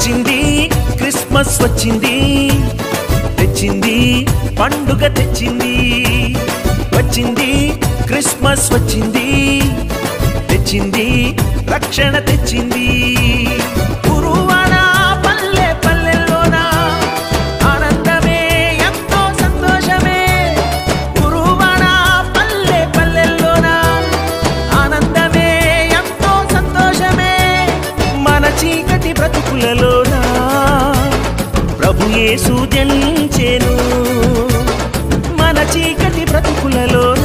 వచ్చింది క్రిస్మస్ వచ్చింది, తెచ్చింది పండుగ తెచ్చింది. వచ్చింది క్రిస్మస్ వచ్చింది, తెచ్చింది రక్షణ తెచ్చింది. గురువాడ పల్లె పల్లెల్లోన ఆనందమే ఎంతో సంతోషమే. గురువాడ పల్లె పల్లెల్లోన ఆనందమే ఎంతో సంతోషమే. మన చీకటి బ్రతుకులలోన ప్రభు యేసు జనించెను. మన చీకటి బ్రతుకులలోన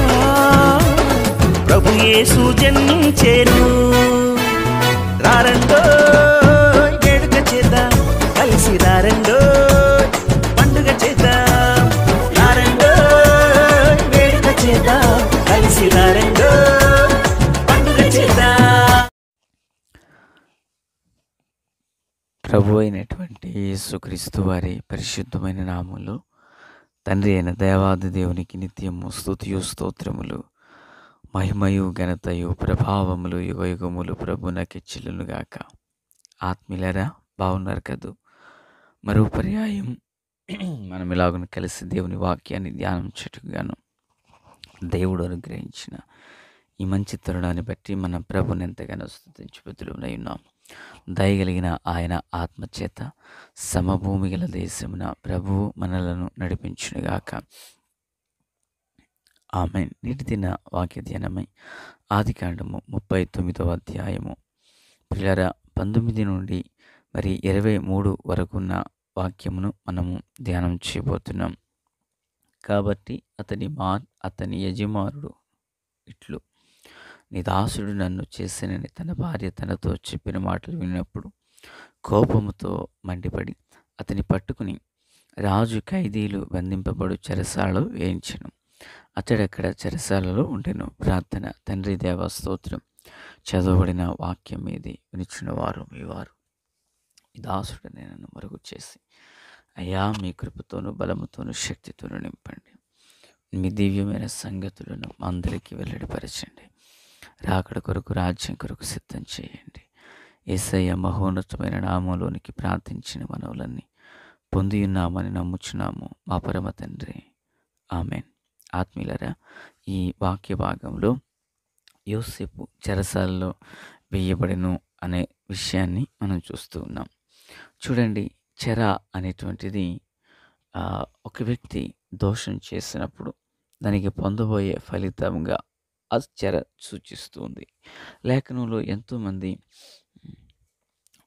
ప్రభు యేసు జనించెను. రారండో వేడుక చేద్దాం, కలిసి రారండో పండుగ చేద్దాం. రారండో వేడుక చేద్దాం, కలిసి రారండో పండుగ చేద్దాం. ప్రభు అయినటువంటి యేసుక్రీస్తు వారి పరిశుద్ధమైన నామములో తండ్రి అయిన దేవాది దేవునికి నిత్యము స్తుతియు స్తోత్రములు, మహిమయు ఘనతయు ప్రభావములు యుగయుగములు ప్రభునకిచ్చులుగాక. ఆత్మీయులారా, బాగున్నారు కదూ? మరో పర్యాయం మనం ఇలాగున కలిసి దేవుని వాక్యాన్ని ధ్యానం చెట్టుగాను దేవుడు అనుగ్రహించిన ఈ మంచి తరుణాన్ని బట్టి మనం ప్రభుని ఎంతగానో స్తుతించి బతులునై ఉన్నాం. దయగలిగిన ఆయన ఆత్మచేత సమభూమి గల దేశమున ప్రభువు మనలను నడిపించునుగాక. ఆమేన్. నేటి దిన వాక్య ధ్యానమై ఆదికాండము 39వ అధ్యాయము పిల్లరా 19 నుండి 23 వరకున్న వాక్యమును మనము ధ్యానం చేయబోతున్నాం. కాబట్టి అతని యజమానుడు ఇట్లు, నీ దాసుడు నన్ను చేసినని తన భార్య తనతో చెప్పిన మాటలు విన్నప్పుడు కోపముతో మండిపడి అతని పట్టుకుని రాజు ఖైదీలు బంధింపబడు చెరసాలలో వేయించెను. అతడక్కడ చెరసాలలో ఉండెను. ప్రార్థన. తండ్రి దేవ స్తోత్రం. చదవబడిన వాక్యం మీది వినిచిన వారు మీ వారు. ఈ దాసుడిని నన్ను మరుగు చేసి అయ్యా మీ కృపతోను బలముతోను శక్తితోను నింపండి. మీ దివ్యమైన సంగతులను అందరికీ వెల్లడిపరచండి. రాకడ కొరకు రాజ్యం కొరకు సిద్ధం చేయండి. యేసయ్య మహోన్నతమైన నామంలోనికి ప్రార్థించిన మనవులన్నీ పొంది ఉన్నామని నమ్ముచున్నాము మా పరమ తండ్రి. ఆమేన్. ఆత్మీయులారా, ఈ వాక్య భాగంలో యోసేపు చెరసాలలో వేయబడెను అనే విషయాన్ని మనం చూస్తూ ఉన్నాం. చూడండి, చెర అనేటువంటిది ఒక వ్యక్తి దోషం చేసినప్పుడు దానికి పొందబోయే ఫలితంగా ఆ చెర సూచిస్తుంది. లేఖనంలో ఎంతోమంది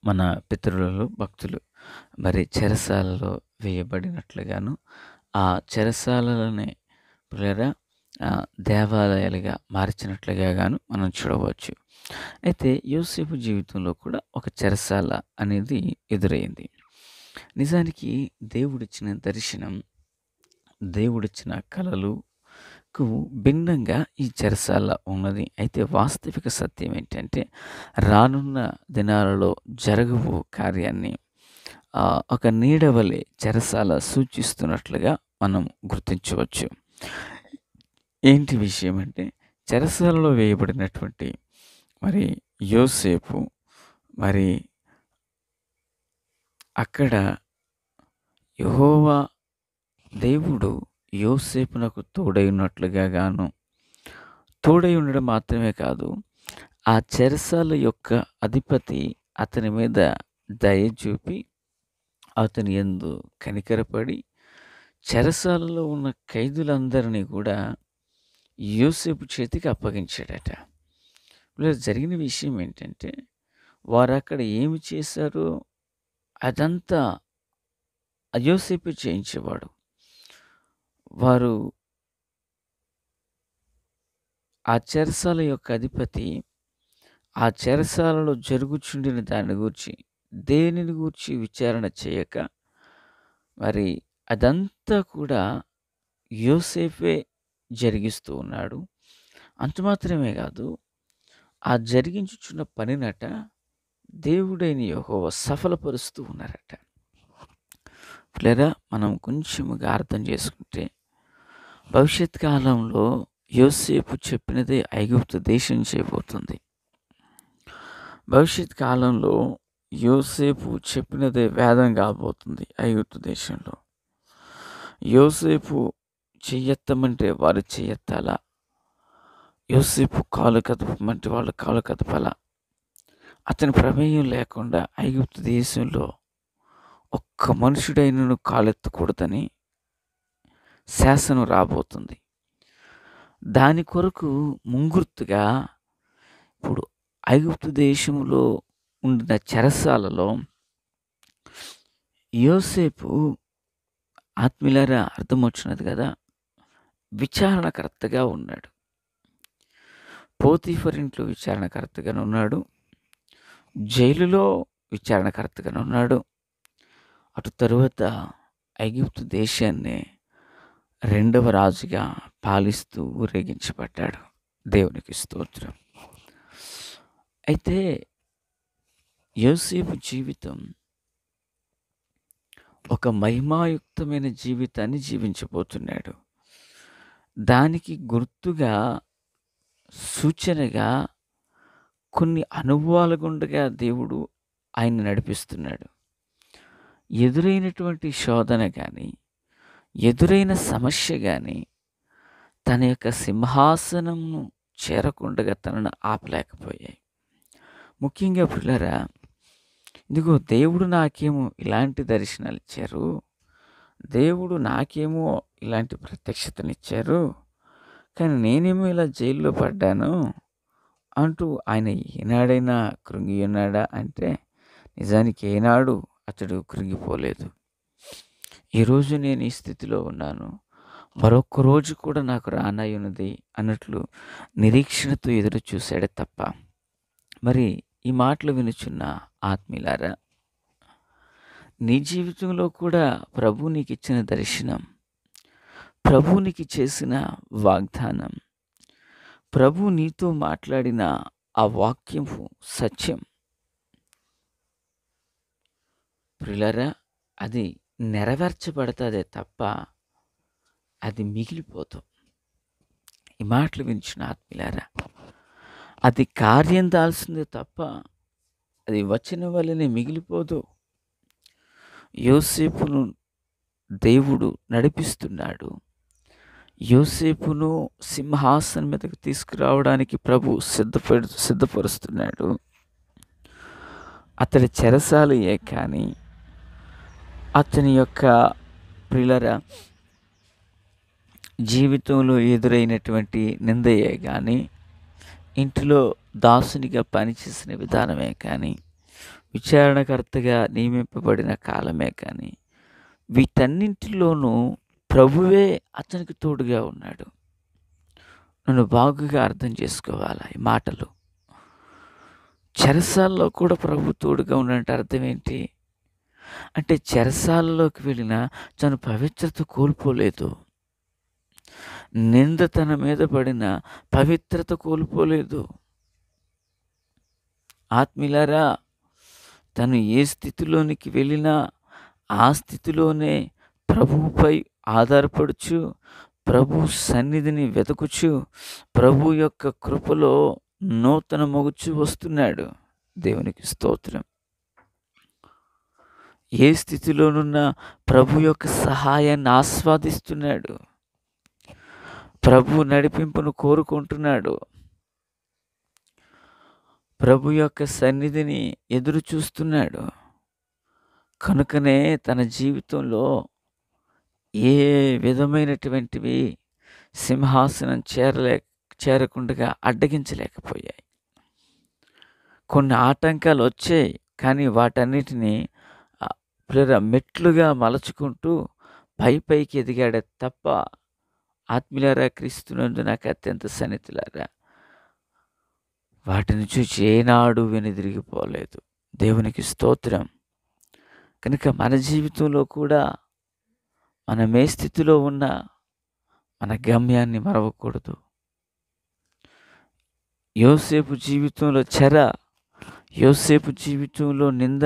మన పితరులలో భక్తులు చెరసాలలో వేయబడినట్లుగాను ఆ చెరసాలనే పిల్లరా దేవాలయాలుగా మార్చినట్లుగా గాను మనం చూడవచ్చు. అయితే యోసేపు జీవితంలో కూడా ఒక చెరసాల అనేది ఎదురైంది. నిజానికి దేవుడిచ్చిన దర్శనం, దేవుడిచ్చిన కలలుకు భిన్నంగా ఈ చెరసాల ఉన్నది. అయితే వాస్తవిక సత్యం ఏంటంటే రానున్న దినాలలో జరగబో కార్యాన్ని ఒక నీడవలే చెరసాల సూచిస్తున్నట్లుగా మనం గుర్తించవచ్చు. ఏంటి విషయం అంటే, చెరసాలలో వేయబడినటువంటి యోసేపు అక్కడ యెహోవా దేవుడు యోసేపునకు తోడై ఉన్నట్లుగా గాను, తోడై ఉండడం మాత్రమే కాదు, ఆ చెరసాల యొక్క అధిపతి అతని మీద దయ చూపి అతని యందు కనికరపడి చెరసాలలో ఉన్న ఖైదులందరినీ కూడా యోసేపు చేతికి అప్పగించాడట. ఇలా జరిగిన విషయం ఏంటంటే, వారు అక్కడ ఏమి చేశారో అదంతా యోసేపు చేయించేవాడు. వారు ఆ చెరసాల యొక్క అధిపతి ఆ చెరసాలలో జరుగుచుండిన దాని గురించి దేనిని గూర్చి విచారణ చేయక అదంతా కూడా యోసేపే జరిగిస్తూ ఉన్నాడు. అంత మాత్రమే కాదు, ఆ జరిగించుచున్న పనినట దేవుడైన యెహోవా సఫలపరుస్తూ ఉన్నారట. లేదా మనం కొంచెముగా అర్థం చేసుకుంటే, భవిష్యత్ కాలంలో యోసేపు చెప్పినదే ఐగుప్తు దేశం చేయబోతుంది. భవిష్యత్ కాలంలో యోసేపు చెప్పినదే వేదం కాబోతుంది ఐగుప్తు దేశంలో. యోసేపు చెయ్యెత్తమంటే వారు చెయ్యెత్తాలా? యోసేపు కాలు కదపమంటే వాళ్ళు కాలు కదపాలా? అతని ప్రమేయం లేకుండా ఐగుప్తు దేశంలో ఒక్క మనుషుడైనను కాలెత్తకూడదని శాసనం రాబోతుంది. దాని కొరకు ముంగుర్తుగా ఇప్పుడు ఐగుప్తు దేశంలో ఉండిన చెరసాలలో యోసేపు, ఆత్మీయులారా అర్థమవుతున్నది కదా, విచారణకర్తగా ఉన్నాడు. పోతీఫర్ ఇంట్లో విచారణకర్తగానే ఉన్నాడు, జైలులో విచారణకర్తగానే ఉన్నాడు. అటు తరువాత ఐగుప్తు దేశాన్ని రెండవ రాజుగా పాలిస్తూ ఊరేగించబడ్డాడు. దేవునికి స్తోత్రం. అయితే యోసేపు జీవితం ఒక మహిమాయుక్తమైన జీవితాన్ని జీవించబోతున్నాడు. దానికి గుర్తుగా, సూచనగా కొన్ని అనుభవాల గుండగా దేవుడు ఆయన నడిపిస్తున్నాడు. ఎదురైనటువంటి శోధన కానీ, ఎదురైన సమస్య కానీ తన యొక్క సింహాసనంను చేరకుండగా తనను ఆపలేకపోయాయి. ముఖ్యంగా పిల్లరా, ఇదిగో దేవుడు నాకేమో ఇలాంటి దర్శనాలు ఇచ్చారు, దేవుడు నాకేమో ఇలాంటి ప్రత్యక్షతనిచ్చారు, కానీ నేనేమో ఇలా జైల్లో పడ్డాను అంటూ ఆయన ఏనాడైనా కృంగి ఉన్నాడా అంటే నిజానికి ఏనాడు అతడు కృంగిపోలేదు. ఈరోజు నేను ఈ స్థితిలో ఉన్నాను, మరొక్క రోజు కూడా నాకు రానయ్యున్నది అన్నట్లు నిరీక్షణతో ఎదురు చూశాడే తప్ప. మరి ఈ మాటలు వినుచున్న ఆత్మీయులారా, నీ జీవితంలో కూడా ప్రభు నీకు ఇచ్చిన దర్శనం, ప్రభు నీకు చేసిన వాగ్దానం, ప్రభు నీతో మాట్లాడిన ఆ వాక్యం సత్యం ప్రియులారా, అది నెరవేర్చబడతాదే తప్ప అది మిగిలిపోదు. ఈ మాటలు వినిచిన ఆత్మీయులారా, అది కార్యం దాల్సిందే తప్ప అది వచ్చిన వల్లనే మిగిలిపోదు. యోసేపును దేవుడు నడిపిస్తున్నాడు. యోసేపును సింహాసనం మీదకు తీసుకురావడానికి ప్రభు సిద్ధపరుస్తున్నాడు. అతడి చెరసాలయే కానీ, అతని యొక్క ప్రియులరా జీవితంలో ఎదురైనటువంటి నిందయే కానీ, ఇంటిలో దాసునిగా పనిచేసిన విధానమే కానీ, విచారణకర్తగా నియమింపబడిన కాలమే కానీ, వీటన్నింటిలోనూ ప్రభువే అతనికి తోడుగా ఉన్నాడు. నన్ను బాగుగా అర్థం చేసుకోవాలి ఈ మాటలు. చెరసాల్లో కూడా ప్రభు తోడుగా ఉన్నట్టు అర్థం ఏంటి అంటే, చెరసాలలోకి వెళ్ళిన తను పవిత్రత కోల్పోలేదు. నింద తన మీద పడిన పవిత్రత కోల్పోలేదు. ఆత్మీయులారా, తను ఏ స్థితిలోనికి వెళ్ళినా ఆ స్థితిలోనే ప్రభువుపై ఆధారపడుచు, ప్రభు సన్నిధిని వెతుకుచు, ప్రభు యొక్క కృపలో నూతన మొగుచు వస్తున్నాడు. దేవునికి స్తోత్రం. ఏ స్థితిలోనున్నా ప్రభు యొక్క సహాయాన్ని ఆస్వాదిస్తున్నాడు, ప్రభు నడిపింపును కోరుకుంటున్నాడు, ప్రభు యొక్క సన్నిధిని ఎదురు చూస్తున్నాడు. కనుకనే తన జీవితంలో ఏ విధమైనటువంటివి సింహాసనం చేరకుండా అడ్డగించలేకపోయాయి. కొన్ని ఆటంకాలు వచ్చాయి, కానీ వాటన్నిటినీ మెట్లుగా మలచుకుంటూ పైకి ఎదిగాడే తప్ప, ఆత్మీయులారా, క్రీస్తునందు నాకు అత్యంత సన్నిహితులారా, వాటిని చూసి ఏనాడు వెనుదిరిగిపోలేదు. దేవునికి స్తోత్రం. కనుక మన జీవితంలో కూడా మనం ఏ స్థితిలో ఉన్నా మన గమ్యాన్ని మరవకూడదు. యోసేపు జీవితంలో చెర, యోసేపు జీవితంలో నింద,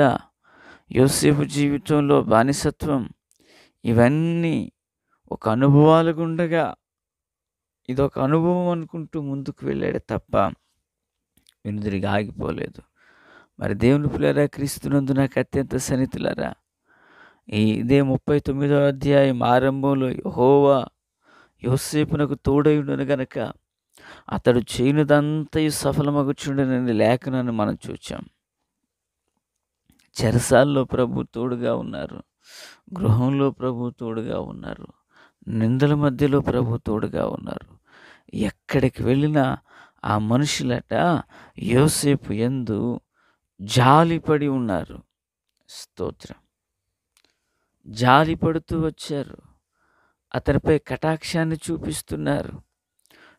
యోసేపు జీవితంలో బానిసత్వం, ఇవన్నీ ఒక అనుభవాలు గుండగా ఇదొక అనుభవం అనుకుంటూ ముందుకు వెళ్ళాడు తప్ప వెనుదిరిగి ఆగిపోలేదు. మరి దేవుని పిల్లరా, క్రీస్తునందు నాకు అత్యంత సన్నిహితులారా, ఇదే 39వ అధ్యాయం ఆరంభంలో యెహోవా యోసేపునకు తోడైయుండును గనక అతడు చేయనిదంతయు సఫలమగుచుండెనని లేఖనాన్ని మనం చూచాం. చెరసాల్లో ప్రభు తోడుగా ఉన్నారు, గృహంలో ప్రభు తోడుగా ఉన్నారు, నిందల మధ్యలో ప్రభు తోడుగా ఉన్నారు. ఎక్కడికి వెళ్ళినా ఆ మనుషులట యోసేపు యందు జాలిపడి ఉన్నారు. స్తోత్రం. జాలిపడుతూ వచ్చారు, అతనిపై కటాక్షాన్ని చూపిస్తున్నారు.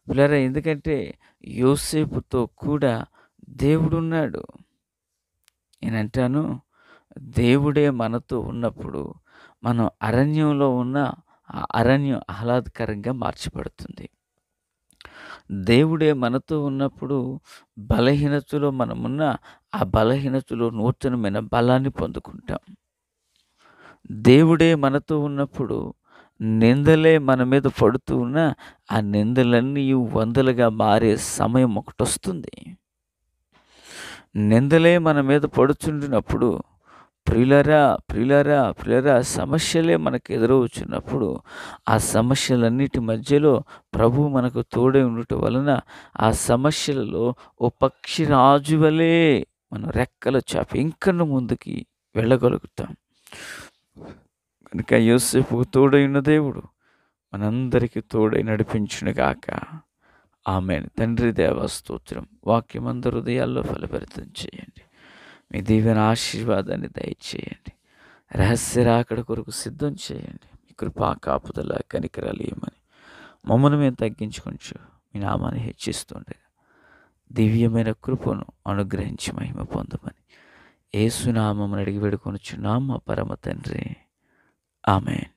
పిల్లరా, ఎందుకంటే యోసేపుతో కూడా దేవుడున్నాడు. నేనంటాను, దేవుడే మనతో ఉన్నప్పుడు మనం అరణ్యంలో ఉన్న ఆ అరణ్యం ఆహ్లాదకరంగా మార్చబడుతుంది. దేవుడే మనతో ఉన్నప్పుడు బలహీనతలో మనమున్న ఆ బలహీనతలో నూతనమైన బలాన్ని పొందుకుంటాం. దేవుడే మనతో ఉన్నప్పుడు నిందలే మన మీద పడుతూ ఉన్న ఆ నిందలన్నీ వందలుగా మారే సమయం ఒకటొస్తుంది. నిందలే మన మీద పడుచుండినప్పుడు ప్రియులారా సమస్యలే మనకు ఎదురవుచున్నప్పుడు ఆ సమస్యలన్నిటి మధ్యలో ప్రభు మనకు తోడై ఉండటం వలన ఆ సమస్యలలో ఓ పక్షి రాజు వలె మనం రెక్కలు చాపి ఇంకను ముందుకి వెళ్ళగలుగుతాం. కనుక యోసేపుకు తోడైన దేవుడు మనందరికీ తోడై నడిపించునుగాక. ఆమేన్. తండ్రి దేవ స్తోత్రం. వాక్యం అందరి హృదయాల్లో ఫలభరితం చేయండి. మీ దీవెన ఆశీర్వాదాన్ని దయచేయండి. రహస్య రాకడ కొరకు సిద్ధం చేయండి. మీ కృపా కాపుదల కనికరాలు ఇవ్వమని మమ్మల్ని మేము తగ్గించుకొంచు మీ నామాన్ని హెచ్చిస్తుండే దివ్యమైన కృపను అనుగ్రహించి మహిమ పొందమని యేసు నామమున అడిగి వేడుకొనుచున్నాము మా పరమ తండ్రి. ఆమేన్.